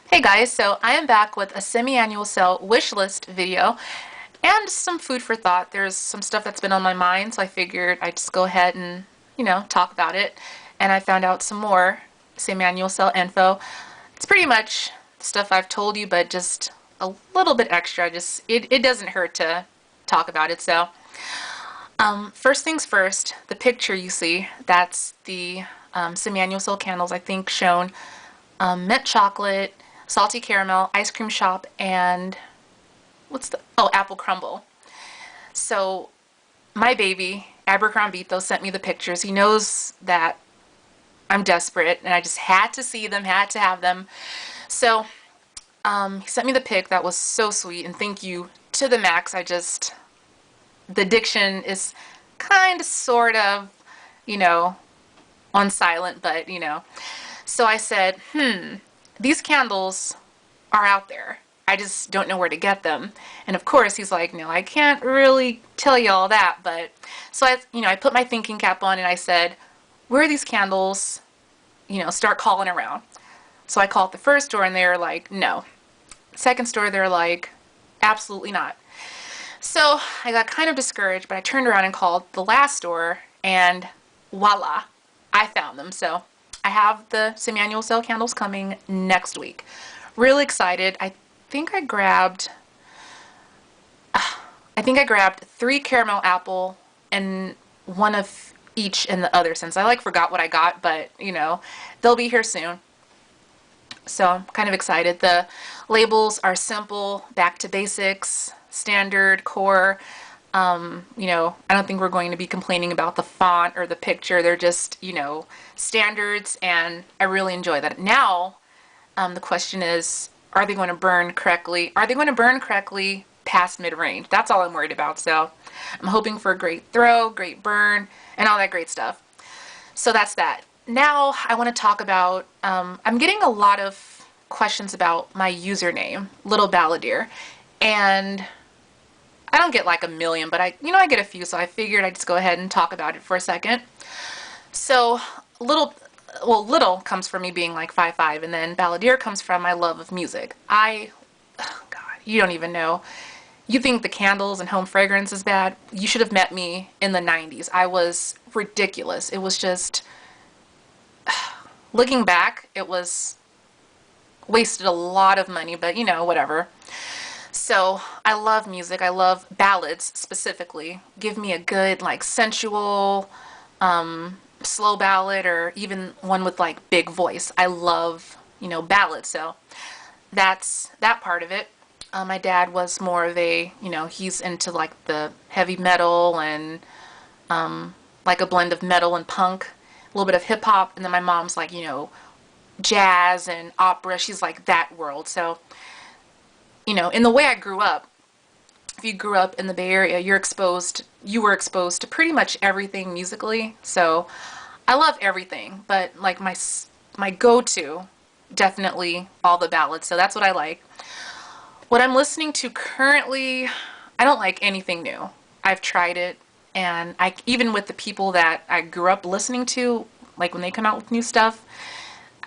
Hey guys, so I am back with a semi-annual sale wish list video and some food for thought. There's some stuff that's been on my mind, so I figured I'd just go ahead and, talk about it. And I found out some more semi-annual sale info. It's pretty much stuff I've told you, but just a little bit extra. It doesn't hurt to talk about it. So, first things first, the picture you see, that's the semi-annual sale candles, I think shown mint chocolate, salty caramel, ice cream shop, and apple crumble. So my baby, Abercrombito, sent me the pictures. He knows that I'm desperate and I just had to see them, had to have them. So he sent me the pic that was so sweet, and thank you to the max. The diction is kind of, sort of, on silent, but So I said, these candles are out there. I just don't know where to get them. And of course he's like, no, I can't really tell you all that. But so I put my thinking cap on and I said, where are these candles? Start calling around. So I called the first store and they're like, no. Second store, they're like, absolutely not. So I got kind of discouraged, but I turned around and called the last store and voila, I found them. So I have the semi-annual sale candles coming next week. Really excited. I think I grabbed 3 caramel apple and one of each in the other sense. I forgot what I got, but they'll be here soon. So I'm kind of excited. The labels are simple, back to basics, standard, core. I don't think we're going to be complaining about the font or the picture. They're just, standards, and I really enjoy that. Now, the question is, are they going to burn correctly? Are they going to burn correctly past mid-range? That's all I'm worried about. So I'm hoping for a great throw, great burn, and all that great stuff. So that's that. Now I want to talk about, I'm getting a lot of questions about my username, Little Balladeer, and I don't get like a million, but I get a few, so I figured I'd just go ahead and talk about it for a second. So little comes from me being like 5'5", and then Balladeer comes from my love of music. God, you don't even know. You think the candles and home fragrance is bad? You should have met me in the 90s. I was ridiculous. It was just, looking back, it was wasted a lot of money, but whatever. So I love music. I love ballads specifically. Give me a good sensual slow ballad, or even one with big voice. I love ballads. So that's that part of it. My dad was more of a he's into the heavy metal and a blend of metal and punk, a little bit of hip hop, and then my mom's jazz and opera. She's that world. So in the way I grew up, if you grew up in the Bay Area, you were exposed to pretty much everything musically. So I love everything, but my go-to, definitely all the ballads. So that's what I like. What I'm listening to currently, I don't like anything new. I've tried it, and even with the people that I grew up listening to, when they come out with new stuff,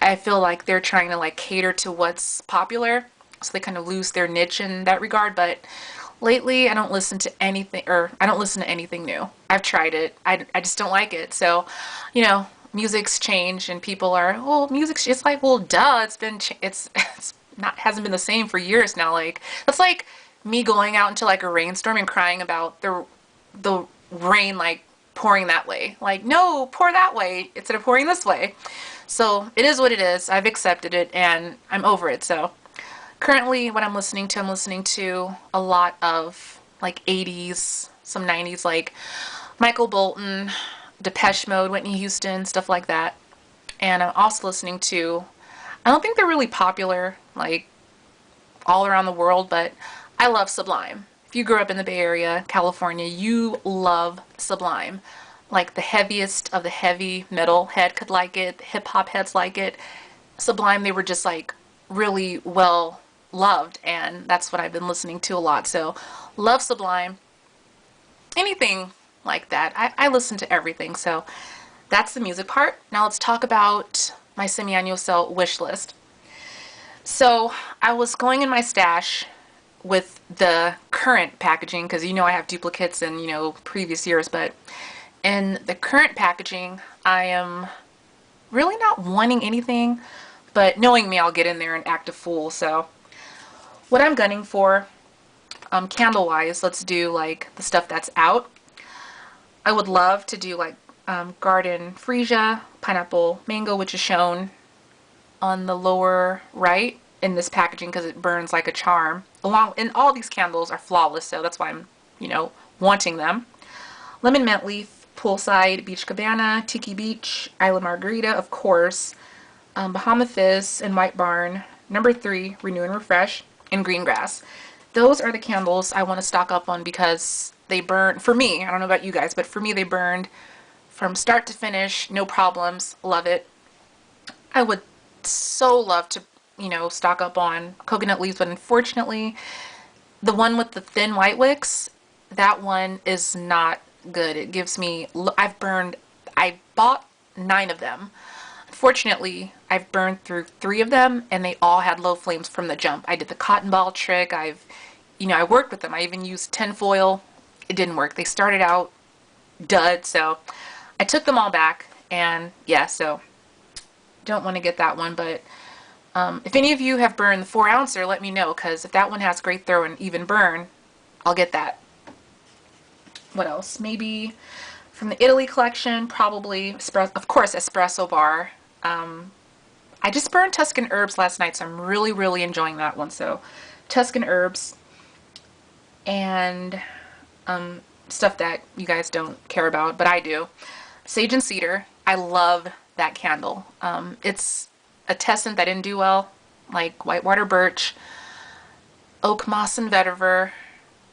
I feel like they're trying to cater to what's popular. So they kind of lose their niche in that regard. But lately I don't listen to anything new. I've tried it. I just don't like it. So, music's changed and people are, well, music's, it's well, duh, it's not, hasn't been the same for years now. That's like me going out into a rainstorm and crying about the rain pouring that way. No, pour that way instead of pouring this way. So it is what it is. I've accepted it and I'm over it. So currently, what I'm listening to a lot of 80s, some 90s, Michael Bolton, Depeche Mode, Whitney Houston, stuff like that. And I'm also listening to, I don't think they're really popular all around the world, but I love Sublime. If you grew up in the Bay Area, California, you love Sublime. The heaviest of the heavy metal head could like it, the hip hop heads like it. Sublime, they were just really well loved, and that's what I've been listening to a lot. So love Sublime, anything like that. I listen to everything. So that's the music part. Now let's talk about my semi-annual sale wish list. So I was going in my stash with the current packaging because you know I have duplicates in, you know, previous years, but in the current packaging I am really not wanting anything, but knowing me, I'll get in there and act a fool. So what I'm gunning for, candle wise, let's do like the stuff that's out. I would love to do like garden freesia, pineapple mango, which is shown on the lower right in this packaging because it burns like a charm. And all these candles are flawless, so that's why I'm, you know, wanting them. Lemon mint leaf, poolside, beach cabana, tiki beach, island margarita, of course, Bahama fizz and white barn. Number 3, renew and refresh, and green grass. Those are the candles I want to stock up on because they burn, for me, I don't know about you guys, but for me they burned from start to finish, no problems, love it. I would so love to, you know, stock up on coconut leaves, but unfortunately, the one with the thin white wicks, that one is not good. It gives me, I bought 9 of them. Unfortunately, I've burned through 3 of them, and they all had low flames from the jump. I did the cotton ball trick. You know, I worked with them. I even used tin foil. It didn't work. They started out dud, so I took them all back, and yeah, so don't want to get that one, but if any of you have burned the 4-ouncer, let me know, because if that one has great throw and even burn, I'll get that. What else? Maybe from the Italy collection, probably, of course, espresso bar. I just burned Tuscan herbs last night, so I'm really, really enjoying that one. So Tuscan herbs and stuff that you guys don't care about, but I do. Sage and cedar. I love that candle. It's a tessent that didn't do well, like whitewater birch, oak moss and vetiver,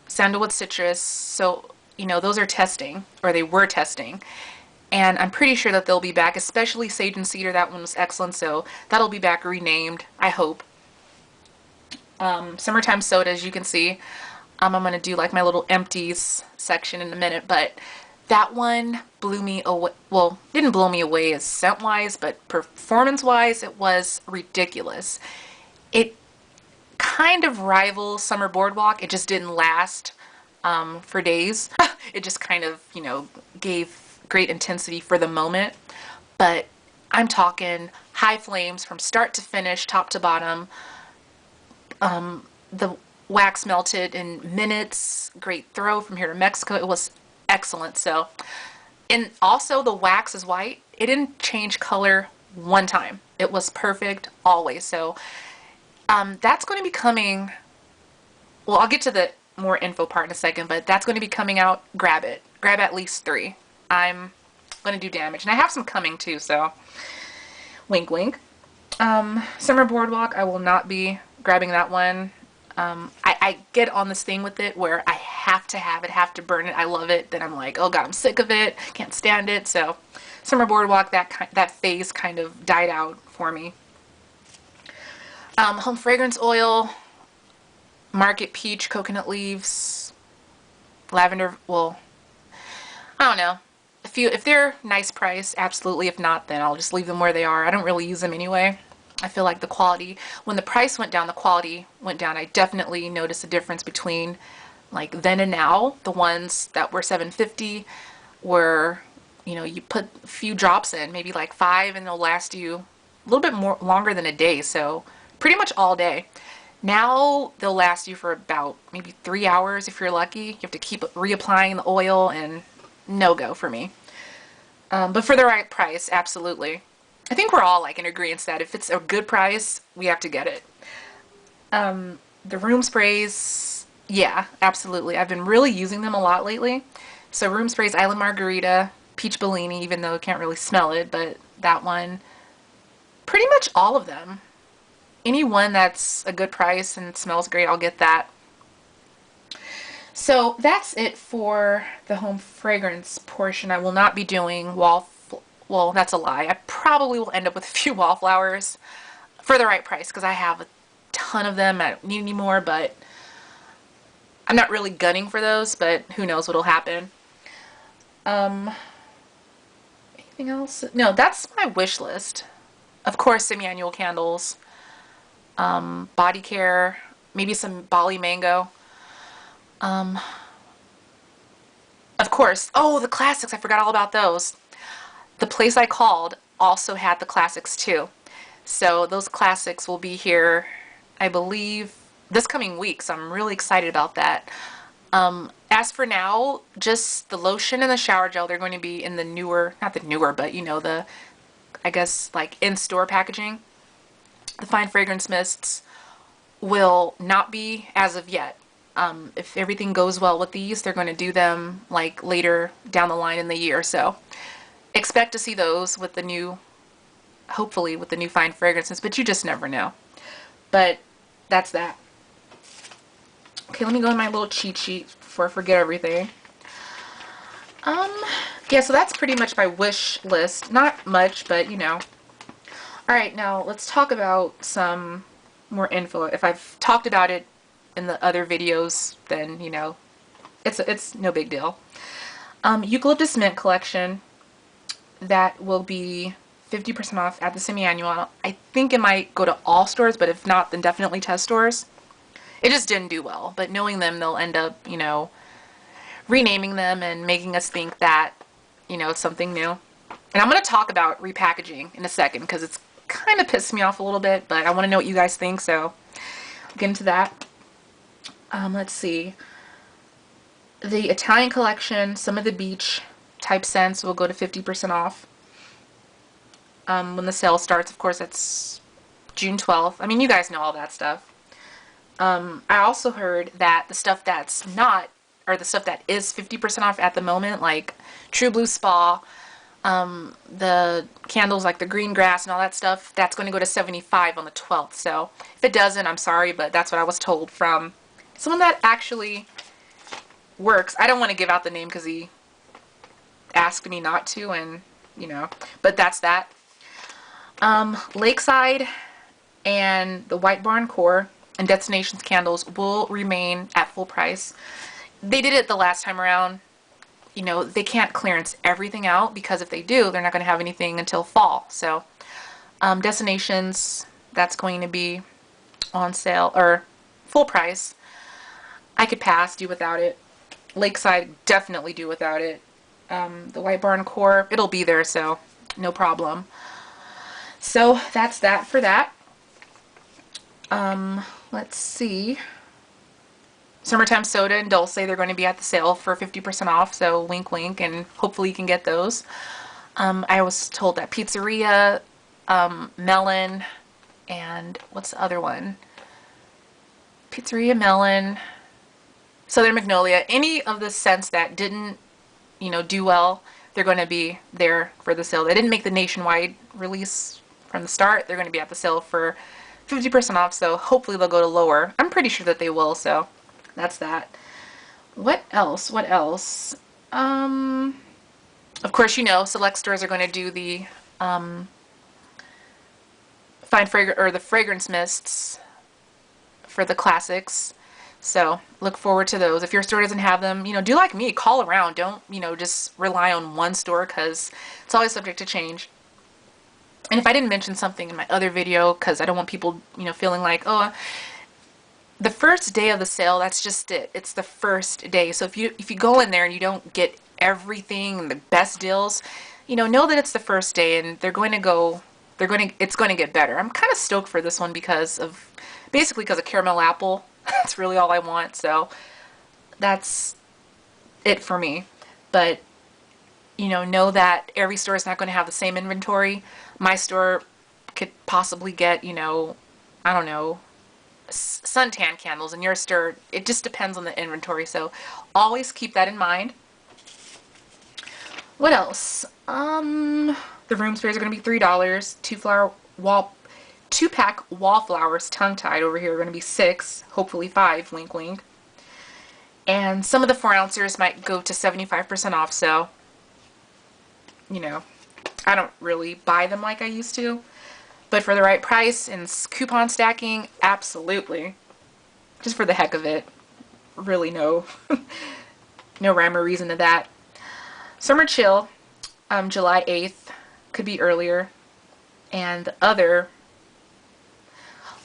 sandalwood citrus. So, you know, those are testing, or they were testing. And I'm pretty sure that they'll be back, especially sage and cedar. That one was excellent, so that'll be back renamed, I hope. Summertime soda, as you can see. I'm going to do like my little empties section in a minute, but that one blew me away. Well, didn't blow me away as scent-wise, but performance-wise, it was ridiculous. It kind of rivals Summer Boardwalk. It just didn't last for days. It just kind of, you know, gave great intensity for the moment. But I'm talking high flames from start to finish, top to bottom. The wax melted in minutes. Great throw from here to Mexico. It was excellent. So, and also the wax is white. It didn't change color one time. It was perfect always. So that's going to be coming. Well, I'll get to the more info part in a second, but that's going to be coming out. Grab it. Grab at least 3. I'm going to do damage, and I have some coming too. So wink, wink. Summer Boardwalk. I will not be grabbing that one. I get on this thing with it where I have to have it, have to burn it. I love it. Then I'm like, oh god, I'm sick of it. Can't stand it. So Summer Boardwalk, that phase kind of died out for me. Home fragrance oil, Market Peach, coconut leaves, lavender. Well, I don't know. If they're nice price, absolutely. If not, then I'll just leave them where they are. I don't really use them anyway. I feel like the quality, when the price went down, the quality went down. I definitely noticed a difference between like then and now. The ones that were $7.50 were, you know, you put a few drops in, maybe like 5, and they'll last you a little bit more longer than a day. So pretty much all day. Now they'll last you for about maybe 3 hours if you're lucky. You have to keep reapplying the oil, and no go for me. But for the right price, absolutely. I think we're all like in agreement that if it's a good price, we have to get it. The room sprays, yeah, absolutely. I've been really using them a lot lately. So room sprays, Island Margarita, Peach Bellini, even though I can't really smell it, but that one. Pretty much all of them. Any one that's a good price and smells great, I'll get that. So that's it for the home fragrance portion. I will not be doing well, that's a lie. I probably will end up with a few wallflowers for the right price because I have a ton of them. I don't need any more, but I'm not really gunning for those, but who knows what'll happen. Anything else? No, that's my wish list. Of course, semi-annual candles. body care, maybe some Bali mango. Of course, oh, the classics, I forgot all about those. The place I called also had the classics too. So those classics will be here, I believe, this coming week. So I'm really excited about that. As for now, just the lotion and the shower gel, they're going to be in the newer, not the newer, but you know, the, I guess, like in-store packaging. The fine fragrance mists will not be as of yet. If everything goes well with these, they're going to do them like later down the line in the year. So expect to see those with the new, hopefully with the new fine fragrances, but you just never know. But that's that. Okay, let me go in my little cheat sheet before I forget everything. Yeah, so that's pretty much my wish list. Not much, but you know. Alright, now let's talk about some more info. If I've talked about it in the other videos, then, you know, it's no big deal. Eucalyptus Mint collection, that will be 50% off at the semi-annual. I think it might go to all stores, but if not, then definitely test stores. It just didn't do well, but knowing them, they'll end up, you know, renaming them and making us think that, you know, it's something new. And I'm going to talk about repackaging in a second because it's kind of pissed me off a little bit, but I want to know what you guys think, so I'll get into that. Let's see. The Italian collection, some of the beach type scents will go to 50% off. When the sale starts, of course, that's June 12th. I mean, you guys know all that stuff. I also heard that the stuff that's not, or the stuff that is 50% off at the moment, like True Blue Spa, the candles like the green grass and all that stuff, that's going to go to 75 on the 12th. So if it doesn't, I'm sorry, but that's what I was told from someone that actually works. I don't want to give out the name because he asked me not to, and you know, but that's that. Lakeside and the White Barn Core and Destinations candles will remain at full price. They did it the last time around. You know, they can't clearance everything out because if they do, they're not going to have anything until fall. So, Destinations, that's going to be on sale, or full price. I could pass, do without it. Lakeside, definitely do without it. The White Barn Core, it'll be there, so no problem. So, that's that for that. Let's see. Summertime Soda and Dulce, they're going to be at the sale for 50% off, so wink wink, and hopefully you can get those. I was told that Pizzeria, Melon, and what's the other one? Pizzeria, Melon, Southern Magnolia, any of the scents that didn't, you know, do well, they're going to be there for the sale. They didn't make the nationwide release from the start. They're going to be at the sale for 50% off, so hopefully they'll go to lower. I'm pretty sure that they will, so that's that. What else? What else? Of course, you know, select stores are going to do the the fragrance mists for the classics. So look forward to those. If your store doesn't have them, you know, do like me, call around. Don't, you know, just rely on one store because it's always subject to change. And if I didn't mention something in my other video, because I don't want people, you know, feeling like, oh, the first day of the sale, that's just it. It's the first day. So if you go in there and you don't get everything and the best deals, you know that it's the first day and it's going to get better. I'm kind of stoked for this one basically because of caramel apple. That's really all I want. So that's it for me. But you know that every store is not going to have the same inventory. My store could possibly get, you know, I don't know, suntan candles, and your store, it just depends on the inventory. So always keep that in mind. What else? The room sprays are going to be $3. Two-pack Wallflowers tongue-tied over here are going to be $6, hopefully $5, wink wink. And some of the 4-ouncers might go to 75% off, so you know, I don't really buy them like I used to, but for the right price and coupon stacking, absolutely. Just for the heck of it. Really no rhyme or reason to that. Summer Chill, July 8th, could be earlier. And the other,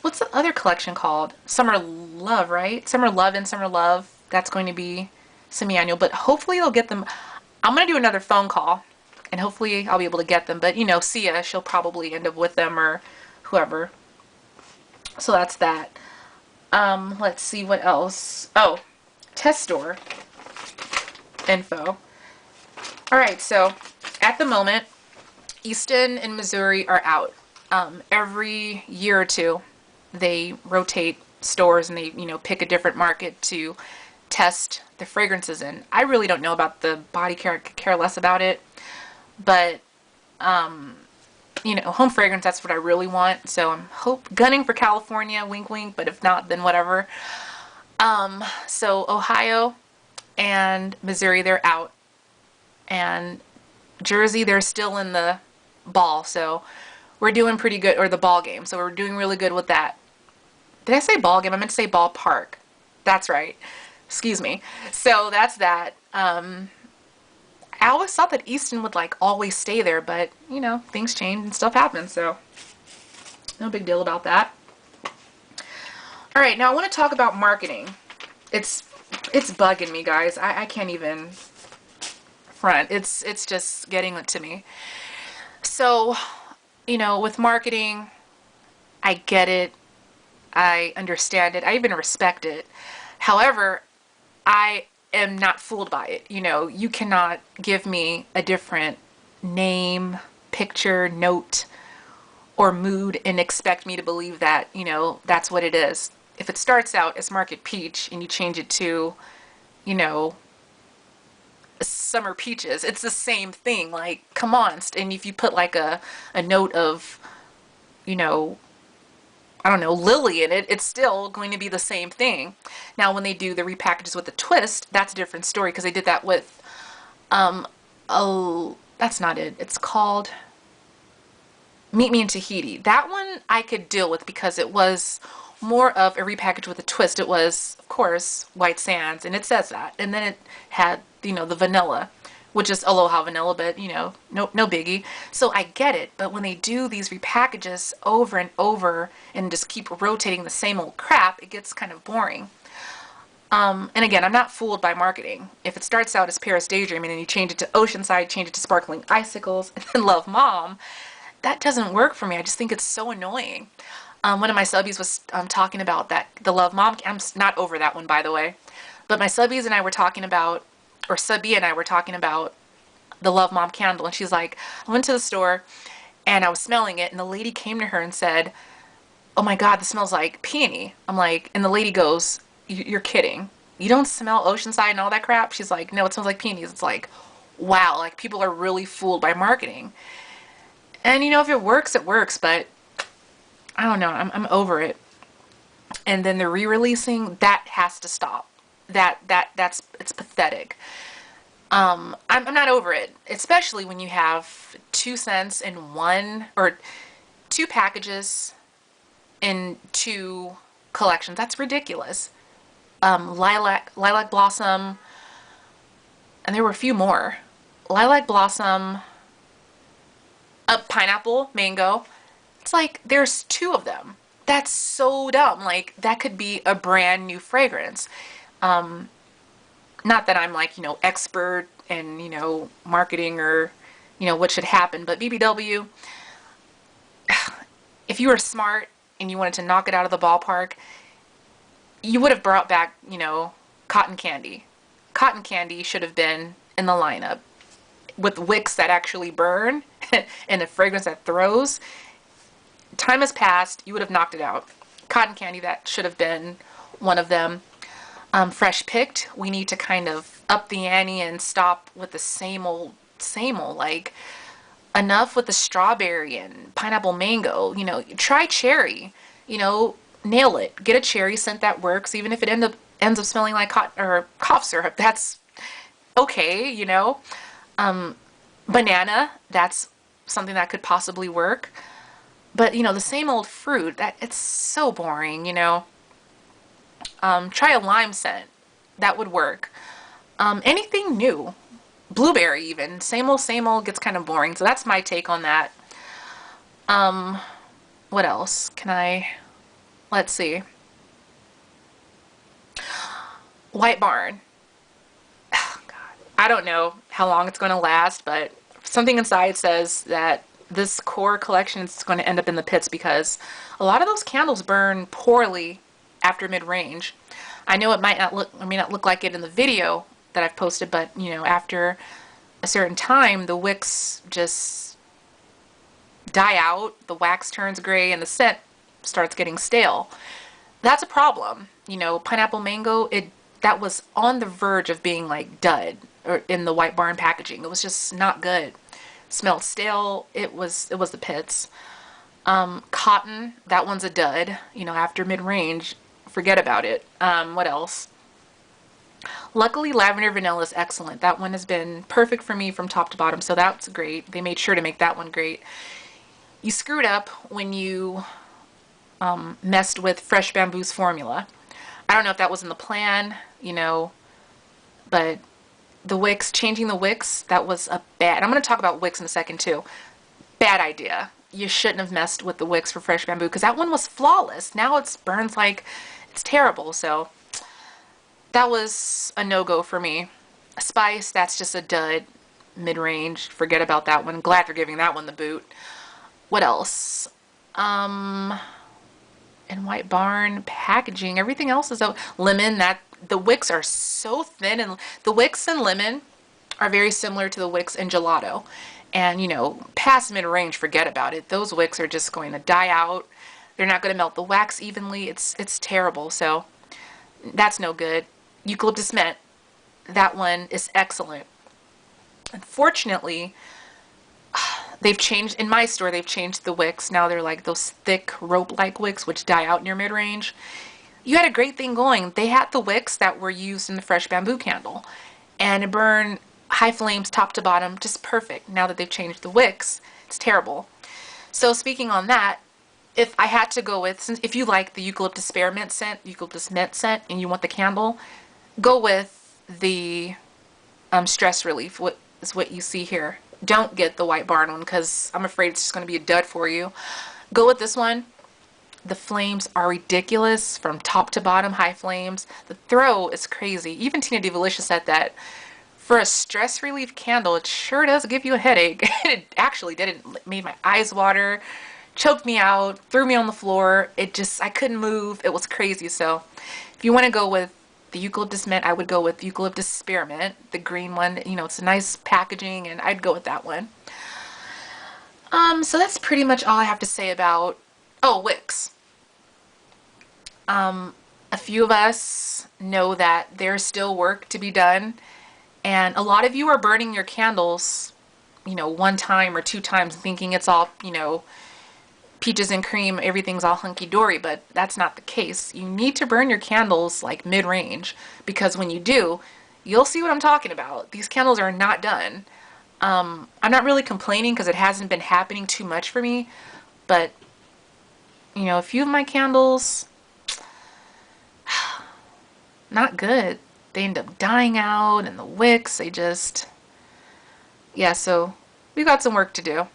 what's the other collection called? Summer Love, right? Summer Love and Summer Love. That's going to be semi-annual, but hopefully they'll get them. I'm going to do another phone call, and hopefully I'll be able to get them. But, you know, Sia, she'll probably end up with them or whoever. So that's that. Let's see what else. Oh, test store info. All right, so at the moment, Easton and Missouri are out. Every year or two, they rotate stores and they, you know, pick a different market to test the fragrances in. I really don't know about the body care, care less about it, but you know, home fragrance, that's what I really want. So I'm gunning for California, wink wink, but if not, then whatever. So Ohio and Missouri, they're out, and Jersey, they're still in the ball, so we're doing pretty good, or the ball game, so we're doing really good with that. Did I say ball game? I meant to say ballpark. That's right. Excuse me. So that's that. I always thought that Easton would like always stay there, but you know, things change and stuff happens, so no big deal about that. All right, now I want to talk about marketing. It's bugging me, guys. I can't even front. It's just getting it to me. So, you know, with marketing, I get it. I understand it. I even respect it. However, I am not fooled by it. You know, you cannot give me a different name, picture, note, or mood and expect me to believe that, you know, that's what it is. If it starts out as Market Peach and you change it to, you know, Summer Peaches, it's the same thing. Like, come on. And if you put like a note of, you know, I don't know, lily in it, it's still going to be the same thing. Now, when they do the repackages with a twist, that's a different story, because they did that with, oh, that's not it. It's called Meet Me in Tahiti. That one I could deal with because it was more of a repackage with a twist. It was, of course, White Sands, and it says that. And then it had, you know, the vanilla, which is Aloha vanilla, but, you know, no biggie. So I get it, but when they do these repackages over and over and just keep rotating the same old crap, it gets kind of boring. And again, I'm not fooled by marketing. If it starts out as Paris Daydream and then you change it to Oceanside, change it to Sparkling Icicles, and then Love Mom, that doesn't work for me. I just think it's so annoying. One of my subbies was talking about that, the Love Mom. I'm not over that one, by the way. But my subbies and I were talking about, or Subby and I were talking about the Love Mom candle. And she's like, I went to the store and I was smelling it. And the lady came to her and said, oh my God, this smells like peony. I'm like, and the lady goes, you're kidding. You don't smell Oceanside and all that crap? She's like, no, it smells like peonies. It's like, wow, like people are really fooled by marketing. And you know, if it works, it works, but I don't know, I'm over it. And then the re-releasing, that has to stop. It's pathetic. I'm not over it, especially when you have 2 cents in one, or 2 packages in 2 collections. That's ridiculous. Lilac Blossom, and there were a few more. Lilac Blossom, Pineapple, Mango. It's like there's 2 of them. That's so dumb. Like, that could be a brand new fragrance. Not that I'm like, you know, expert in, you know, marketing or, you know, what should happen, but BBW, if you were smart and you wanted to knock it out of the ballpark, you would have brought back, you know, Cotton Candy. Cotton Candy should have been in the lineup with wicks that actually burn and a fragrance that throws. Time has passed. You would have knocked it out. Cotton Candy, that should have been one of them. Fresh Picked, we need to kind of up the ante and stop with the same old, like, enough with the strawberry and pineapple mango. You know, try cherry, you know, nail it. Get a cherry scent that works, even if it ends up smelling like cough syrup. That's okay, you know. Banana, that's something that could possibly work. But, you know, the same old fruit, it's so boring, you know. Try a lime scent. That would work. Anything new. Blueberry even. Same old gets kind of boring. So that's my take on that. What else can I Let's see. White Barn. Oh, God. I don't know how long it's going to last, but something inside says that this core collection is going to end up in the pits because a lot of those candles burn poorly after mid-range. I know it may not look like it in the video that I've posted, but you know, after a certain time, the wicks just die out, the wax turns gray, and the scent starts getting stale. That's a problem. You know, pineapple mango, that was on the verge of being like dud or in the White Barn packaging. It was just not good. Smelled stale. It was the pits. Cotton, that one's a dud. You know, after mid-range, forget about it. What else? Luckily, lavender vanilla is excellent. That one has been perfect for me from top to bottom, so that's great. They made sure to make that one great. You screwed up when you messed with Fresh Bamboo's formula. I don't know if that was in the plan, you know, but the wicks, changing the wicks, that was a bad, I'm going to talk about wicks in a second too. Bad idea. You shouldn't have messed with the wicks for Fresh Bamboo because that one was flawless. Now it burns like it's terrible, so that was a no-go for me. Spice, that's just a dud. Mid-range, forget about that one. Glad for giving that one the boot. What else? And White Barn packaging, everything else is out. Lemon, that the wicks are so thin, and the wicks in lemon are very similar to the wicks in gelato. And you know, past mid-range, forget about it. Those wicks are just going to die out. They're not going to melt the wax evenly. It's terrible. So that's no good. Eucalyptus mint, that one is excellent. Unfortunately, they've changed, in my store, they've changed the wicks. Now they're like those thick rope-like wicks which die out near mid-range. You had a great thing going. They had the wicks that were used in the Fresh Bamboo candle, and it burned high flames top to bottom, just perfect. Now that they've changed the wicks, it's terrible. So speaking on that, if I had to go with, since if you like the eucalyptus spearmint scent, eucalyptus mint scent, and you want the candle, go with the stress relief, what is what you see here. Don't get the White Barn one because I'm afraid it's just going to be a dud for you. Go with this one. The flames are ridiculous from top to bottom, high flames. The throw is crazy. Even Tina Divalicious said that for a stress relief candle, it sure does give you a headache. It actually did. It made my eyes water, choked me out, threw me on the floor. I couldn't move. It was crazy. So if you want to go with the eucalyptus mint, I would go with eucalyptus spearmint, the green one. You know, it's a nice packaging, and I'd go with that one. So that's pretty much all I have to say about, wicks. A few of us know that there's still work to be done, and a lot of you are burning your candles, you know, one time or two times thinking it's all, you know, peaches and cream, everything's all hunky-dory, but that's not the case. You need to burn your candles like mid-range, because when you do, you'll see what I'm talking about. These candles are not done. I'm not really complaining because it hasn't been happening too much for me, but you know, a few of my candles, not good. They end up dying out, and the wicks, yeah, so we've got some work to do.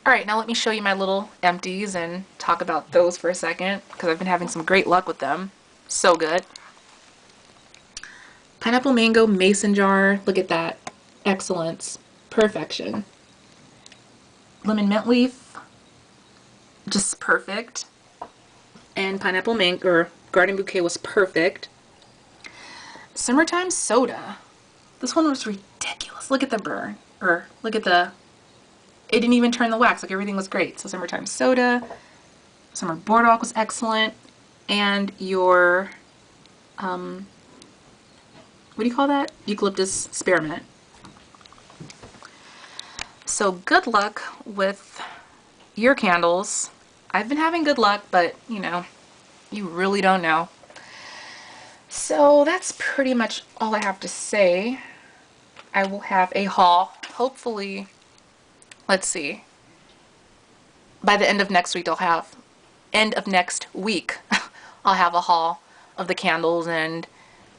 Alright, now let me show you my little empties and talk about those for a second, because I've been having some great luck with them. So good. Pineapple mango mason jar, look at that. Excellence. Perfection. Lemon mint leaf, just perfect. And pineapple mango, or garden bouquet was perfect. Summertime soda. This one was ridiculous. Look at the burn, or look at the, it didn't even turn the wax, like everything was great. So summertime soda, summer boardwalk was excellent, and your, what do you call that? Eucalyptus spearmint. So good luck with your candles. I've been having good luck, but you know, you really don't know. So that's pretty much all I have to say. I will have a haul, hopefully, let's see, by the end of next week I'll have a haul of the candles and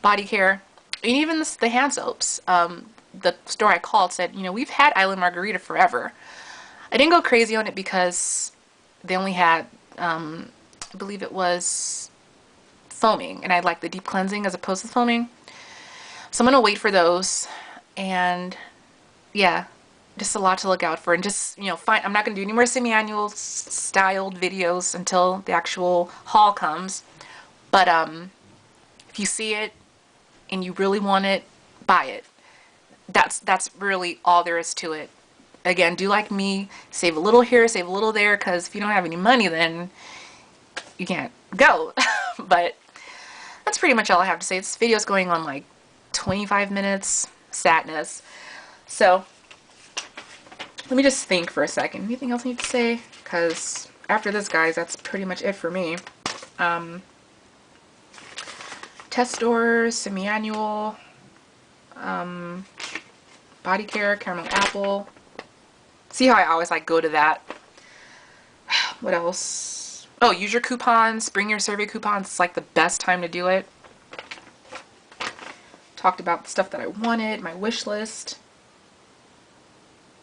body care, and even the hand soaps. The store I called said, you know, we've had Island Margarita forever. I didn't go crazy on it because they only had I believe it was foaming, and I like the deep cleansing as opposed to foaming. So I'm gonna wait for those, and yeah, just a lot to look out for. And just, you know, I'm not gonna do any more semi-annual styled videos until the actual haul comes. But if you see it and you really want it, buy it. That's really all there is to it. Again, do like me, save a little here, save a little there, because if you don't have any money, then you can't go. But that's pretty much all I have to say. This video's going on like 25 minutes. Sadness. So let me just think for a second. Anything else I need to say? Because after this, guys, that's pretty much it for me. Test stores, semi-annual, body care, caramel apple. See how I always like go to that. What else? Oh, use your coupons. Bring your survey coupons. It's like the best time to do it. Talked about the stuff that I wanted, my wish list.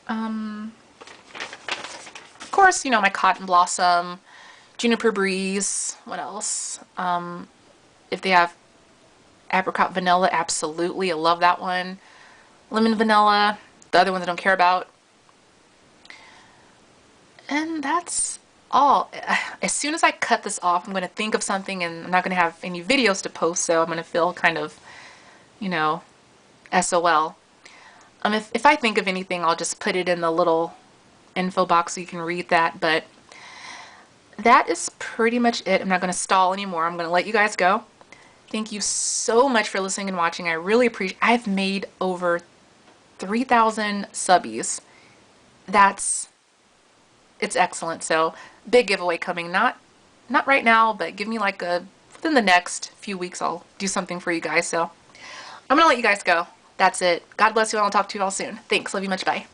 Of course, you know, my cotton blossom, juniper breeze. What else? If they have apricot vanilla, absolutely. I love that one. Lemon vanilla. The other ones I don't care about. And that's all. As soon as I cut this off, I'm going to think of something, and I'm not going to have any videos to post, so I'm going to feel kind of, you know, SOL. If I think of anything, I'll just put it in the little info box so you can read that. But that is pretty much it. I'm not going to stall anymore. I'm going to let you guys go. Thank you so much for listening and watching. I really appreciate it. I've made over 3,000 subbies. It's excellent. So big giveaway coming. Not right now, but give me like within the next few weeks, I'll do something for you guys. So I'm going to let you guys go. That's it. God bless you all. I'll talk to you all soon. Thanks. Love you much. Bye.